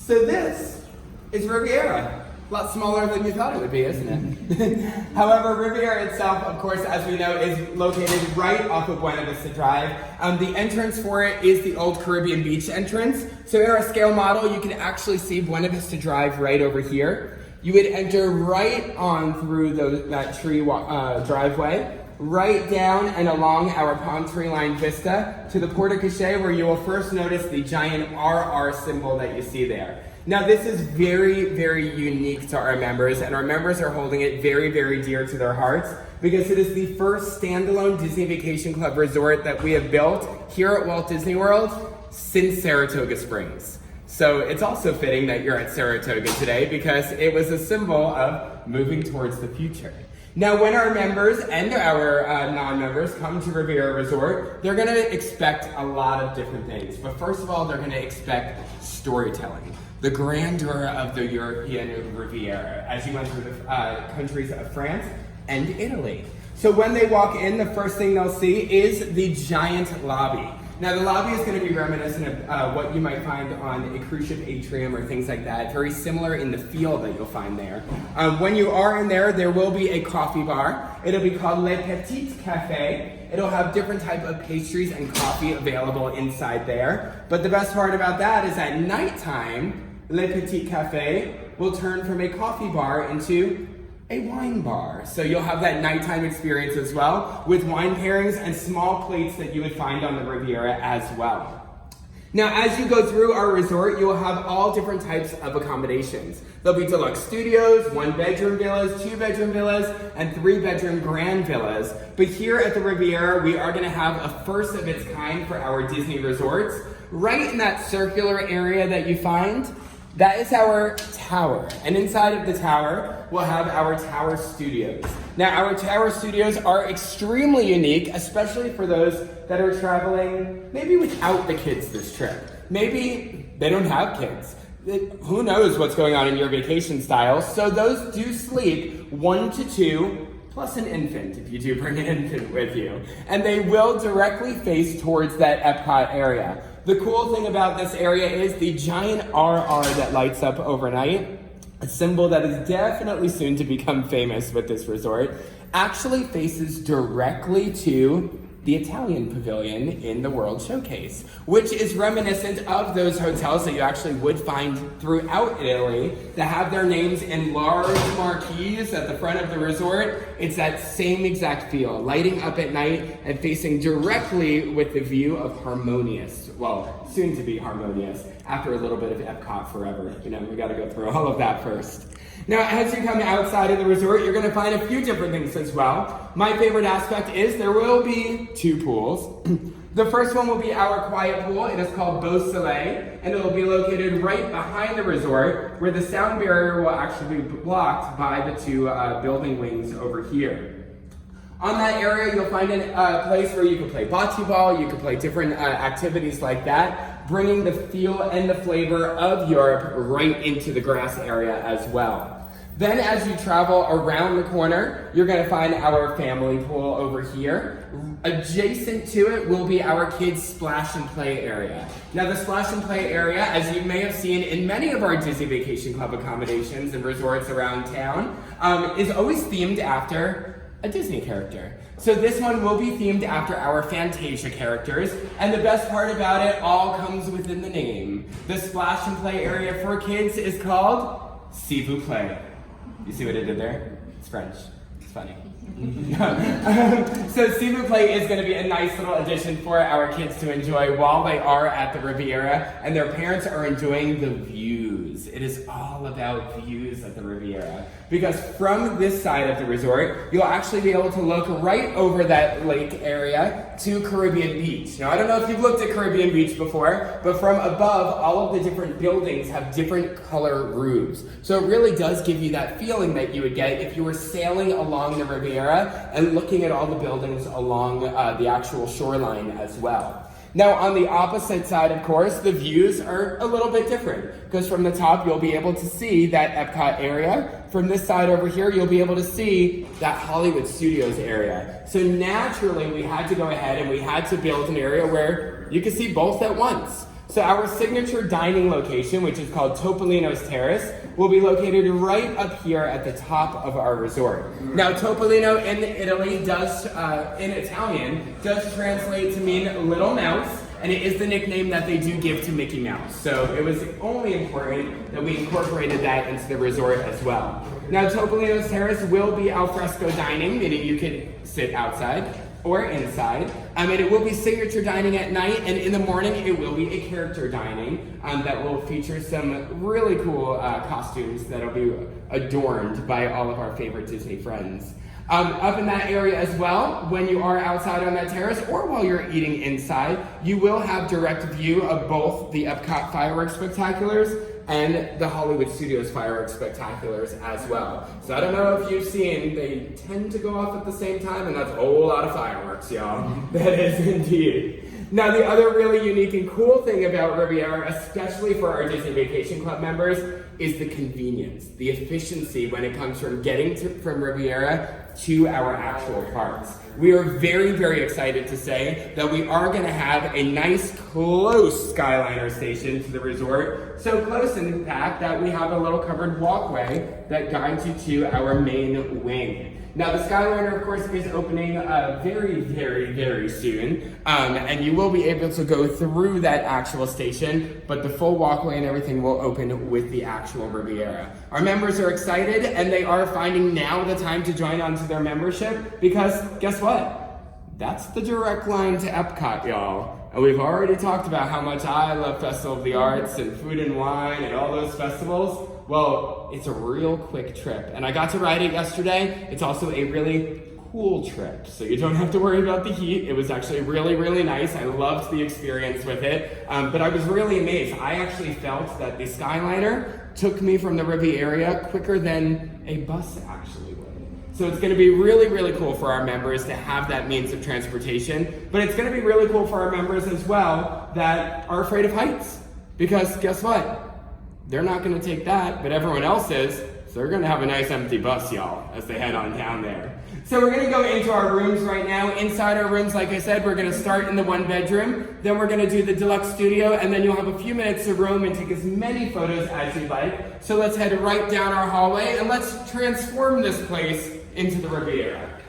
So this is Riviera. A lot smaller than you thought it would be, isn't it? However, Riviera itself, of course, as we know, is located right off of Buena Vista Drive. The entrance for it is the old Caribbean Beach entrance. So in our scale model, you can actually see Buena Vista Drive right over here. You would enter right on through that tree driveway, right down and along our palm tree line vista to the porte cochere, where you will first notice the giant RR symbol that you see there. Now this is very, very unique to our members, and our members are holding it very, very dear to their hearts because it is the first standalone Disney Vacation Club resort that we have built here at Walt Disney World since Saratoga Springs. So it's also fitting that you're at Saratoga today because it was a symbol of moving towards the future. Now, when our members and our non-members come to Riviera Resort, they're going to expect a lot of different things. But first of all, they're going to expect storytelling. The grandeur of the European Riviera as you went through the countries of France and Italy. So when they walk in, the first thing they'll see is the giant lobby. Now the lobby is going to be reminiscent of what you might find on a cruise ship atrium or things like that. Very similar in the feel that you'll find there. When you are in there, there will be a coffee bar. It'll be called Le Petit Café. It'll have different type of pastries and coffee available inside there. But the best part about that is at nighttime, Le Petit Café will turn from a coffee bar into a wine bar. So you'll have that nighttime experience as well with wine pairings and small plates that you would find on the Riviera as well. Now, as you go through our resort, you will have all different types of accommodations. There'll be deluxe studios, 1-bedroom villas, 2-bedroom villas, and 3-bedroom grand villas. But here at the Riviera, we are gonna have a first of its kind for our Disney resorts. Right in that circular area that you find, that is our tower, and inside of the tower, we'll have our tower studios. Now, our tower studios are extremely unique, especially for those that are traveling maybe without the kids this trip. Maybe they don't have kids. Who knows what's going on in your vacation style, so those do sleep 1 to 2, plus an infant, if you do bring an infant with you. And they will directly face towards that Epcot area. The cool thing about this area is the giant RR that lights up overnight, a symbol that is definitely soon to become famous with this resort, actually faces directly to the Italian pavilion in the World Showcase, which is reminiscent of those hotels that you actually would find throughout Italy that have their names in large marquees at the front of the resort. It's that same exact feel, lighting up at night and facing directly with the view of Harmonious, well, soon to be Harmonious, after a little bit of Epcot forever. You know, we gotta go through all of that first. Now, as you come outside of the resort, you're gonna find a few different things as well. My favorite aspect is there will be 2 pools. The first one will be our quiet pool. It is called Beau Soleil, and it will be located right behind the resort, where the sound barrier will actually be blocked by the 2 building wings over here. On that area, you'll find a place where you can play bocce ball, you can play different activities like that, bringing the feel and the flavor of Europe right into the grass area as well. Then as you travel around the corner, you're gonna find our family pool over here. Adjacent to it will be our kids' splash and play area. Now the splash and play area, as you may have seen in many of our Disney Vacation Club accommodations and resorts around town, is always themed after a Disney character. So this one will be themed after our Fantasia characters, and the best part about it all comes within the name. The splash and play area for kids is called S'il vous plaît. You see what I did there? It's French. It's funny. So S'il vous plaît is going to be a nice little addition for our kids to enjoy while they are at the Riviera and their parents are enjoying the views. It is all about views at the Riviera. Because from this side of the resort, you'll actually be able to look right over that lake area to Caribbean Beach. Now, I don't know if you've looked at Caribbean Beach before, but from above, all of the different buildings have different color roofs. So it really does give you that feeling that you would get if you were sailing along the Riviera and looking at all the buildings along the actual shoreline as well. Now, on the opposite side, of course, the views are a little bit different because from the top, you'll be able to see that Epcot area. From this side over here, you'll be able to see that Hollywood Studios area. So naturally, we had to go ahead and we had to build an area where you could see both at once. So our signature dining location, which is called Topolino's Terrace, will be located right up here at the top of our resort. Now, Topolino in Italy in Italian, does translate to mean little mouse, and it is the nickname that they do give to Mickey Mouse. So it was only important that we incorporated that into the resort as well. Now, Topolino's Terrace will be al fresco dining, meaning you can sit outside or inside. And it will be signature dining at night, and in the morning it will be a character dining that will feature some really cool costumes that'll be adorned by all of our favorite Disney friends. Up in that area as well, when you are outside on that terrace or while you're eating inside, you will have direct view of both the Epcot fireworks spectaculars and the Hollywood Studios fireworks spectaculars as well. So I don't know if you've seen, they tend to go off at the same time, and that's a whole lot of fireworks, y'all. That is indeed. Now, the other really unique and cool thing about Riviera, especially for our Disney Vacation Club members, is the convenience, the efficiency when it comes from getting from Riviera to our actual parks. We are very, very excited to say that we are going to have a nice, close Skyliner station to the resort. So close, in fact, that we have a little covered walkway that guides you to our main wing. Now, the Skyliner, of course, is opening very, very, very soon, and you will be able to go through that actual station, but the full walkway and everything will open with the actual Riviera. Our members are excited, and they are finding now the time to join onto their membership, because guess what? That's the direct line to Epcot, y'all. And we've already talked about how much I love Festival of the Arts and Food and Wine and all those festivals. Well, it's a real quick trip, and I got to ride it yesterday. It's also a really cool trip, so you don't have to worry about the heat. It was actually really, really nice. I loved the experience with it, but I was really amazed. I actually felt that the Skyliner took me from the Riviera quicker than a bus actually would. So it's going to be really, really cool for our members to have that means of transportation, but it's going to be really cool for our members as well that are afraid of heights, because guess what? They're not going to take that, but everyone else is, so they're going to have a nice empty bus, y'all, as they head on down there. So we're going to go into our rooms right now. Inside our rooms, like I said, we're going to start in the one bedroom, then we're going to do the deluxe studio, and then you'll have a few minutes to roam and take as many photos as you like. So let's head right down our hallway, and let's transform this place into the Riviera.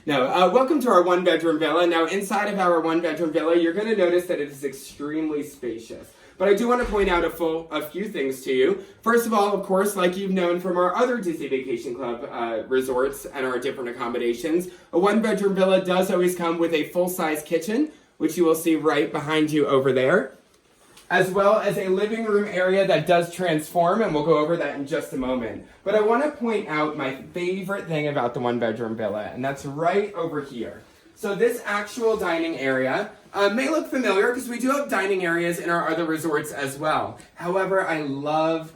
Now, welcome to our one-bedroom villa. Now, inside of our one-bedroom villa, you're going to notice that it is extremely spacious. But I do want to point out a few things to you. First of all, of course, like you've known from our other Disney Vacation Club resorts and our different accommodations, a one-bedroom villa does always come with a full-size kitchen, which you will see right behind you over there, as well as a living room area that does transform, and we'll go over that in just a moment. But I want to point out my favorite thing about the one-bedroom villa, and that's right over here. So this actual dining area may look familiar because we do have dining areas in our other resorts as well. However, I love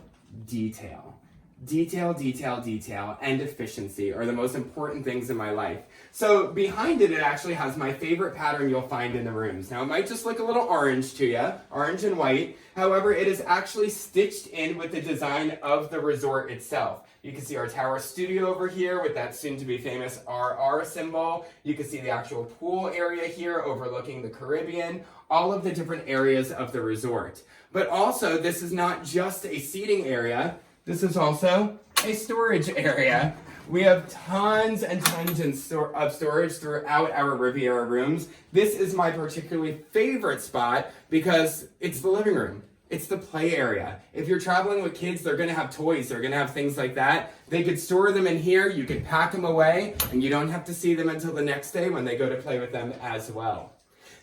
detail. Detail, detail, detail, and efficiency are the most important things in my life. So behind it, it actually has my favorite pattern you'll find in the rooms. Now, it might just look a little orange to you, orange and white. However, it is actually stitched in with the design of the resort itself. You can see our tower studio over here with that soon-to-be famous RR symbol. You can see the actual pool area here overlooking the Caribbean, all of the different areas of the resort. But also, this is not just a seating area. This is also a storage area. We have tons and tons of storage throughout our Riviera rooms. This is my particularly favorite spot because it's the living room. It's the play area. If you're traveling with kids, they're gonna have toys, they're gonna have things like that. They could store them in here, you could pack them away, and you don't have to see them until the next day when they go to play with them as well.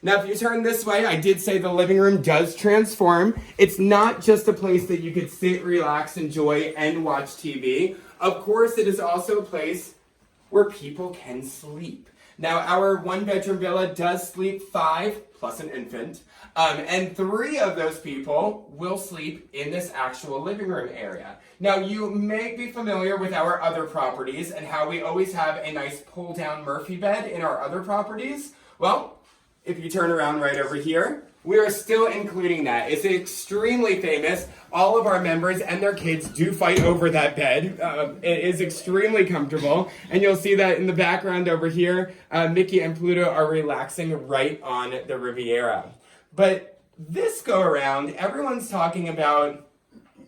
Now, if you turn this way, I did say the living room does transform. It's not just a place that you could sit, relax, enjoy, and watch TV. Of course, it is also a place where people can sleep. Now, our one-bedroom villa does sleep 5 plus an infant, and 3 of those people will sleep in this actual living room area. Now, you may be familiar with our other properties and how we always have a nice pull-down Murphy bed in our other properties. Well, if you turn around right over here, we are still including that. It's extremely famous. All of our members and their kids do fight over that bed. It is extremely comfortable. And you'll see that in the background over here, Mickey and Pluto are relaxing right on the Riviera. But this go around, everyone's talking about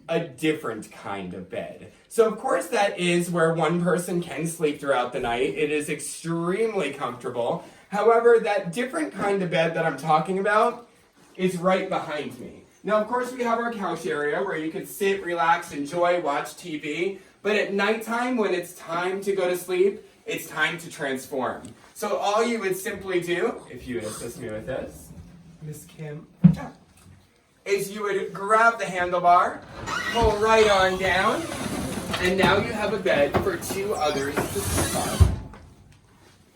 a different kind of bed. So of course that is where one person can sleep throughout the night. It is extremely comfortable. However, that different kind of bed that I'm talking about is right behind me. Now of course we have our couch area where you can sit, relax, enjoy, watch TV. But at nighttime, when it's time to go to sleep, it's time to transform. So all you would simply do, if you would assist me with this, Miss Kim, is you would grab the handlebar, pull right on down, and now you have a bed for two others to sleep on.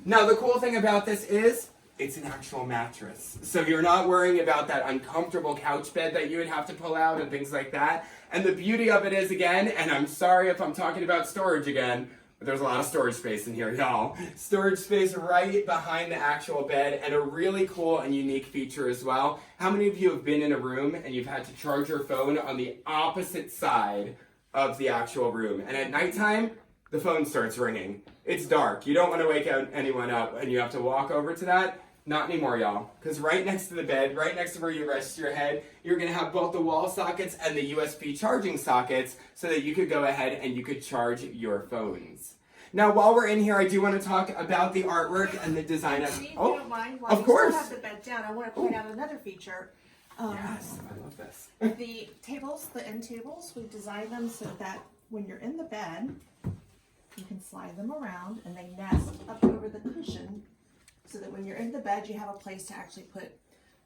Now the cool thing about this is, it's an actual mattress. So you're not worrying about that uncomfortable couch bed that you would have to pull out and things like that. And the beauty of it is, again, and I'm sorry if I'm talking about storage again, but there's a lot of storage space in here, y'all. Storage space right behind the actual bed, and a really cool and unique feature as well. How many of you have been in a room and you've had to charge your phone on the opposite side of the actual room? And at nighttime, the phone starts ringing. It's dark. You don't want to wake anyone up, and you have to walk over to that. Not anymore, y'all. Because right next to the bed, right next to where you rest your head, you're going to have both the wall sockets and the USB charging sockets so that you could go ahead and you could charge your phones. Now, while we're in here, I do want to talk about the artwork and the design of... If you don't mind, while of course. You still have the bed down, I want to point out another feature. Yes, I love this. The tables, the end tables, we've designed them so that when you're in the bed, you can slide them around and they nest up over the cushion so that when you're in the bed, you have a place to actually put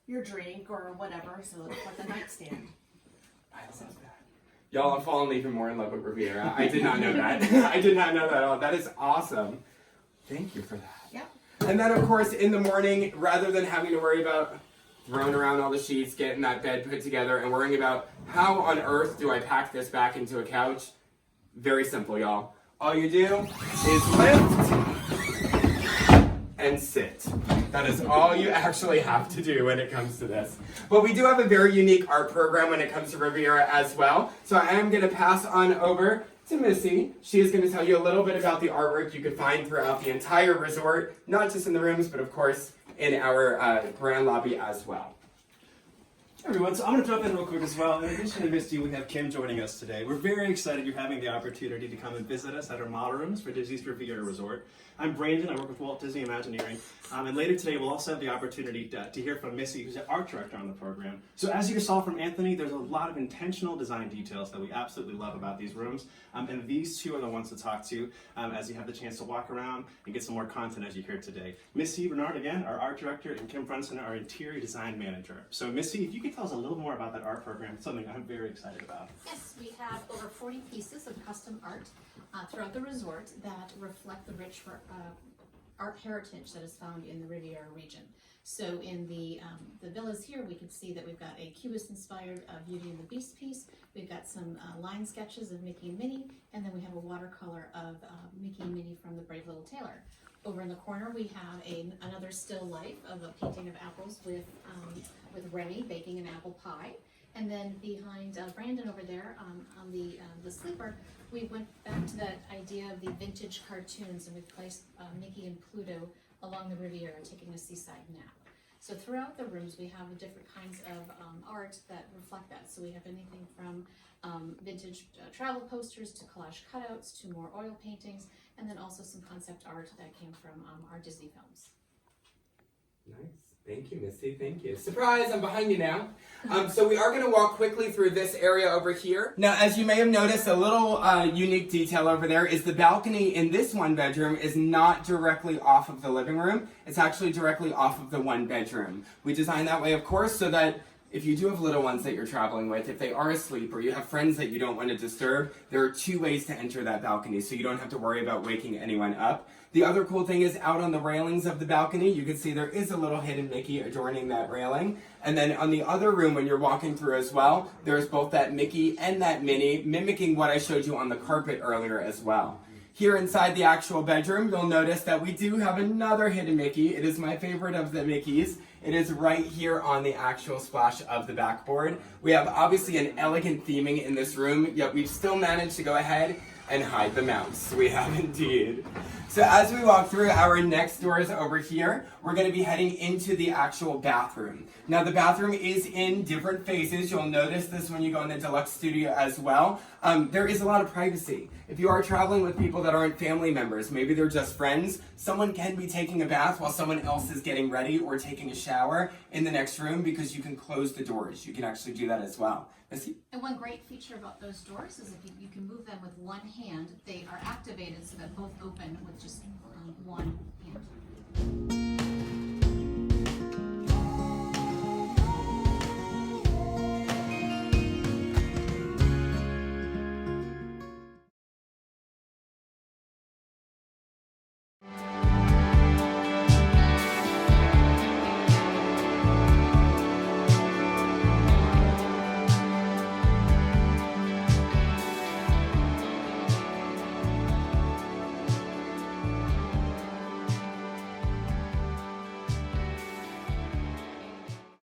your drink or whatever, so it's like a nightstand. I love that. Y'all, I'm falling even more in love with Riviera. I did not know that. I did not know that at all. That is awesome. Thank you for that. Yep. And then, of course, in the morning, rather than having to worry about throwing around all the sheets, getting that bed put together, and worrying about how on earth do I pack this back into a couch, very simple, y'all. All you do is lift and sit. That is all you actually have to do when it comes to this. But we do have a very unique art program when it comes to Riviera as well. So I am going to pass on over to Missy. She is going to tell you a little bit about the artwork you could find throughout the entire resort, not just in the rooms, but of course in our grand lobby as well. Hey everyone, so I'm going to jump in real quick as well. In addition to Misty, we have Kim joining us today. We're very excited you're having the opportunity to come and visit us at our model rooms for Disney's Riviera Resort. I'm Brandon, I work with Walt Disney Imagineering, and later today we'll also have the opportunity to hear from Missy, who's the art director on the program. So as you saw from Anthony, there's a lot of intentional design details that we absolutely love about these rooms, and these two are the ones to talk to as you have the chance to walk around and get some more content as you hear today. Missy Bernard, again, our art director, and Kim Brunson, our interior design manager. So Missy, if you could tell us a little more about that art program, it's something I'm very excited about. Yes, we have over 40 pieces of custom art throughout the resort that reflect the rich art heritage that is found in the Riviera region. So in the villas here, we can see that we've got a Cubist-inspired Beauty and the Beast piece. We've got some line sketches of Mickey and Minnie, and then we have a watercolor of Mickey and Minnie from The Brave Little Tailor. Over in the corner, we have another still life of a painting of apples with Remy baking an apple pie. And then behind Brandon over there on the sleeper, we went back to that idea of the vintage cartoons, and we placed Mickey and Pluto along the Riviera taking a seaside nap. So throughout the rooms, we have different kinds of art that reflect that. So we have anything from vintage travel posters to collage cutouts to more oil paintings, and then also some concept art that came from our Disney films. Nice. Thank you, Missy. Thank you. Surprise, I'm behind you now. So we are going to walk quickly through this area over here. Now, as you may have noticed, a little unique detail over there is the balcony in this one bedroom is not directly off of the living room. It's actually directly off of the one bedroom. We designed that way, of course, so that if you do have little ones that you're traveling with, if they are asleep or you have friends that you don't want to disturb, there are two ways to enter that balcony, so you don't have to worry about waking anyone up. The other cool thing is out on the railings of the balcony, you can see there is a little hidden Mickey adorning that railing. And then on the other room, when you're walking through as well, there's both that Mickey and that Minnie, mimicking what I showed you on the carpet earlier as well. Here inside the actual bedroom, you'll notice that we do have another hidden Mickey. It is my favorite of the Mickeys. It is right here on the actual splash of the backboard. We have obviously an elegant theming in this room, yet we've still managed to go ahead and hide the mouse. We have indeed. So as we walk through, our next doors over here, we're going to be heading into the actual bathroom. Now the bathroom is in different phases. You'll notice this when you go in the deluxe studio as well. There is a lot of privacy. If you are traveling with people that aren't family members, maybe they're just friends, someone can be taking a bath while someone else is getting ready or taking a shower in the next room, because you can close the doors. You can actually do that as well. Missy? And one great feature about those doors is if you can move them with one hand, they are activated so that both open with just one hand.